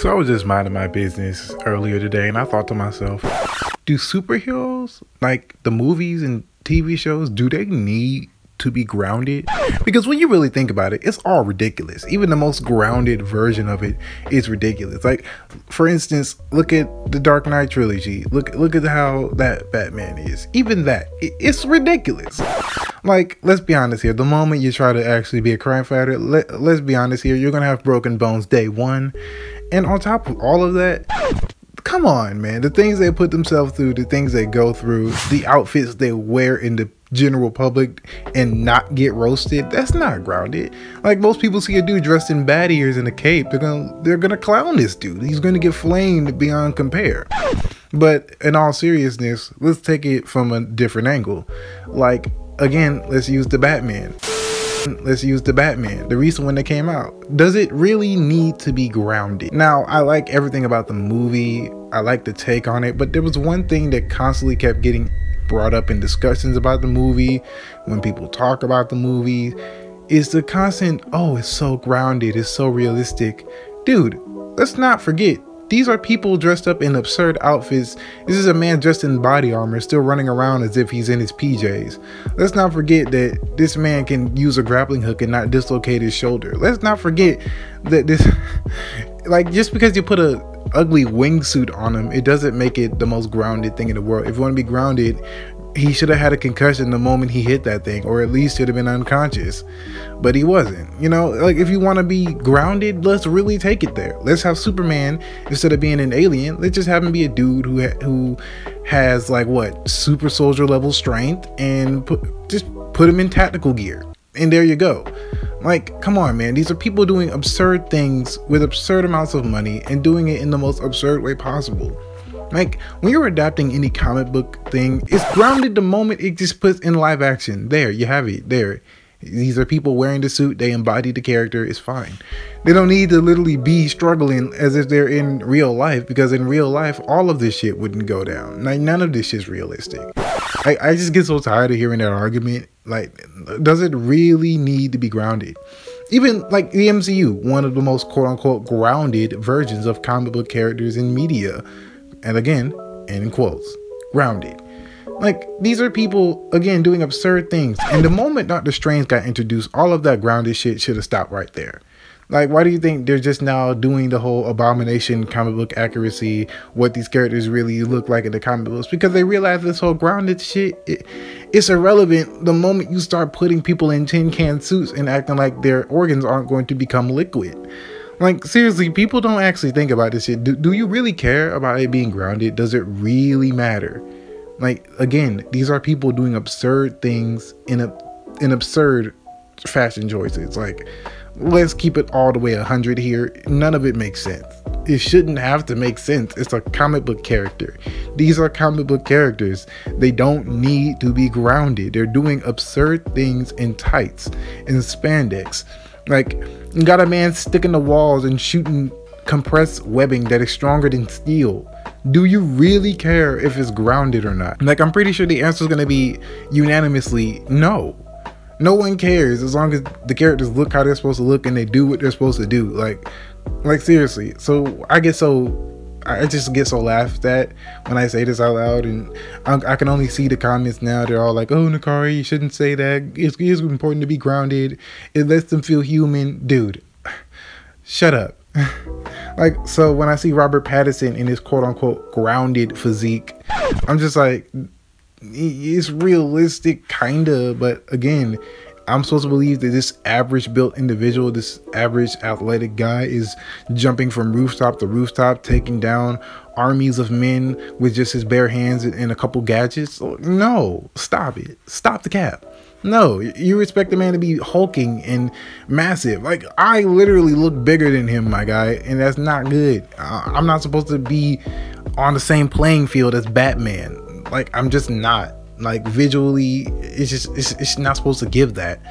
So I was just minding my business earlier today and I thought to myself, do superheroes, like the movies and TV shows, do they need to be grounded? Because when you really think about it, it's all ridiculous. Even the most grounded version of it is ridiculous. Like, for instance, look at the Dark Knight trilogy. Look at how that Batman is. Even that, it's ridiculous. Like, let's be honest here. The moment you try to actually be a crime fighter, let's be honest here, you're gonna have broken bones day one. And on top of all of that, come on, man. The things they put themselves through, the things they go through, the outfits they wear in the general public and not get roasted, that's not grounded. Like, most people see a dude dressed in bat ears and a cape, they're gonna clown this dude. He's gonna get flamed beyond compare. But in all seriousness, let's take it from a different angle. Like, again, let's use the Batman. The recent one that came out. Does it really need to be grounded? Now, I like everything about the movie. I like the take on it, but there was one thing that constantly kept getting brought up in discussions about the movie, when people talk about the movie, is the constant, oh, it's so grounded, it's so realistic. Dude, let's not forget, these are people dressed up in absurd outfits. This is a man dressed in body armor, still running around as if he's in his PJs. Let's not forget that this man can use a grappling hook and not dislocate his shoulder. Let's not forget that this, like, just because you put a ugly wingsuit on him, it doesn't make it the most grounded thing in the world. If you want to be grounded, he should have had a concussion the moment he hit that thing, or at least should have been unconscious, but he wasn't. You know, like, if you want to be grounded, let's really take it there. Let's have Superman, instead of being an alien, let's just have him be a dude who has, like, what, super soldier level strength, and just put him in tactical gear, and there you go. Like, come on, man. These are people doing absurd things with absurd amounts of money and doing it in the most absurd way possible. Like, when you're adapting any comic book thing, it's grounded the moment it just puts in live action. There, you have it. There. These are people wearing the suit. They embody the character. It's fine. They don't need to literally be struggling as if they're in real life, because in real life, all of this shit wouldn't go down. Like, none of this shit's realistic. I just get so tired of hearing that argument. Like, does it really need to be grounded? Even like the MCU, one of the most quote-unquote grounded versions of comic book characters in media. And again, and in quotes, grounded. Like, these are people, again, doing absurd things. And the moment Doctor Strange got introduced, all of that grounded shit should have stopped right there. Like, why do you think they're just now doing the whole Abomination comic book accuracy, what these characters really look like in the comic books? Because they realize this whole grounded shit, it's irrelevant the moment you start putting people in tin can suits and acting like their organs aren't going to become liquid. Like, seriously, people don't actually think about this shit. Do you really care about it being grounded? Does it really matter? Like, again, these are people doing absurd things in absurd fashion choices. Like, let's keep it all the way 100 here. None of it makes sense. It shouldn't have to make sense. It's a comic book character. These are comic book characters. They don't need to be grounded. They're doing absurd things in tights and spandex. Like, you got a man sticking to walls and shooting compressed webbing that is stronger than steel. Do you really care if it's grounded or not? Like, I'm pretty sure the answer is going to be unanimously no. No one cares as long as the characters look how they're supposed to look and they do what they're supposed to do. Like seriously. So I just get so laughed at when I say this out loud, and I can only see the comments now. They're all like, oh, Nakari, you shouldn't say that. It's important to be grounded. It lets them feel human. Dude, shut up. Like, so when I see Robert Pattinson in his quote-unquote grounded physique, I'm just like, it's realistic, kinda, but again, I'm supposed to believe that this average built individual, this average athletic guy, is jumping from rooftop to rooftop, taking down armies of men with just his bare hands and a couple gadgets. No, stop it. Stop the cap. No, you expect the man to be hulking and massive. Like, I literally look bigger than him, my guy, and that's not good. I'm not supposed to be on the same playing field as Batman. Like, I'm just not. Like, visually, it's not supposed to give that.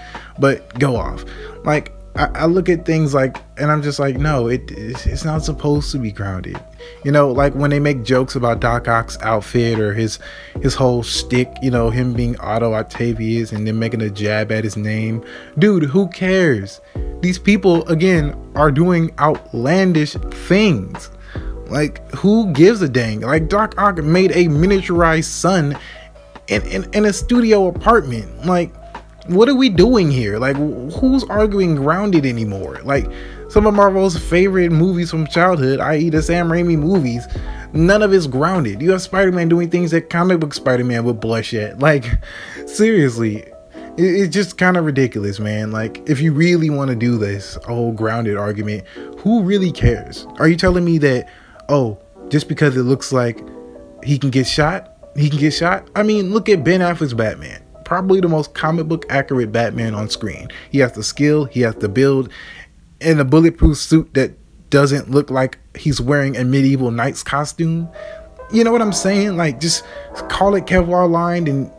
But go off. Like, I look at things like, and I'm just like, no, it's not supposed to be grounded. You know, like when they make jokes about Doc Ock's outfit or his whole shtick, you know, him being Otto Octavius and then making a jab at his name. Dude, who cares? These people, again, are doing outlandish things. Like, who gives a dang? Like, Doc Ock made a miniaturized sun in a studio apartment. Like, what are we doing here? Like, who's arguing grounded anymore? Like, some of Marvel's favorite movies from childhood, i.e. the Sam Raimi movies, none of it's grounded. You have Spider-Man doing things that comic book Spider-Man would blush at. Like, seriously, it's just kind of ridiculous, man. Like, if you really want to do this whole grounded argument, who really cares? Are you telling me that, oh, just because it looks like he can get shot, he can get shot? I mean, look at Ben Affleck's Batman. Probably the most comic book accurate Batman on screen. He has the skill, he has the build, and a bulletproof suit that doesn't look like he's wearing a medieval knight's costume. You know what I'm saying? Like, just call it Kevlar lined and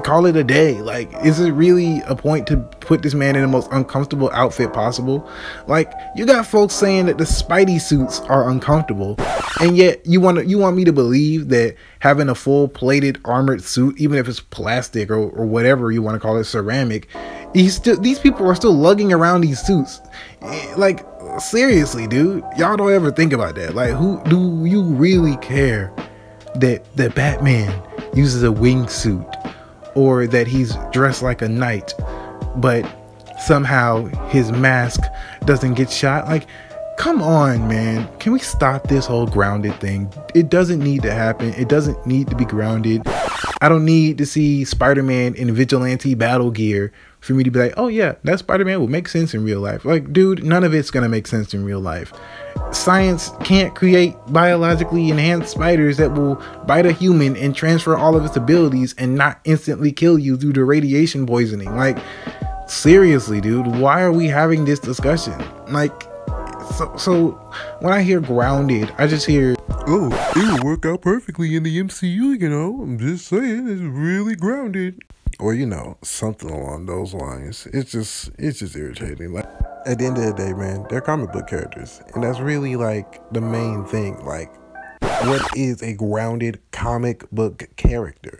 call it a day. Like, is it really a point to put this man in the most uncomfortable outfit possible? Like, you got folks saying that the Spidey suits are uncomfortable, and yet you want me to believe that having a full plated armored suit, even if it's plastic or whatever you want to call it, ceramic, these people are still lugging around these suits. Like, seriously, dude, y'all don't ever think about that. Like, who do you really care that Batman uses a wingsuit, or that he's dressed like a knight, but somehow his mask doesn't get shot? Like, come on, man. Can we stop this whole grounded thing? It doesn't need to happen. It doesn't need to be grounded. I don't need to see Spider-Man in vigilante battle gear for me to be like, oh yeah, that Spider-Man will make sense in real life. Like, dude, none of it's gonna make sense in real life. Science can't create biologically enhanced spiders that will bite a human and transfer all of its abilities and not instantly kill you due to radiation poisoning. Like, seriously, dude, why are we having this discussion? Like, so when I hear grounded, I just hear, oh, it will work out perfectly in the MCU, you know, I'm just saying, it's really grounded. Or, you know, something along those lines. It's just irritating. Like, at the end of the day, man, they're comic book characters, and that's really like the main thing. Like, what is a grounded comic book character?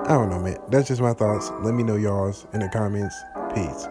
I don't know, man. That's just my thoughts. Let me know y'all's in the comments. Peace.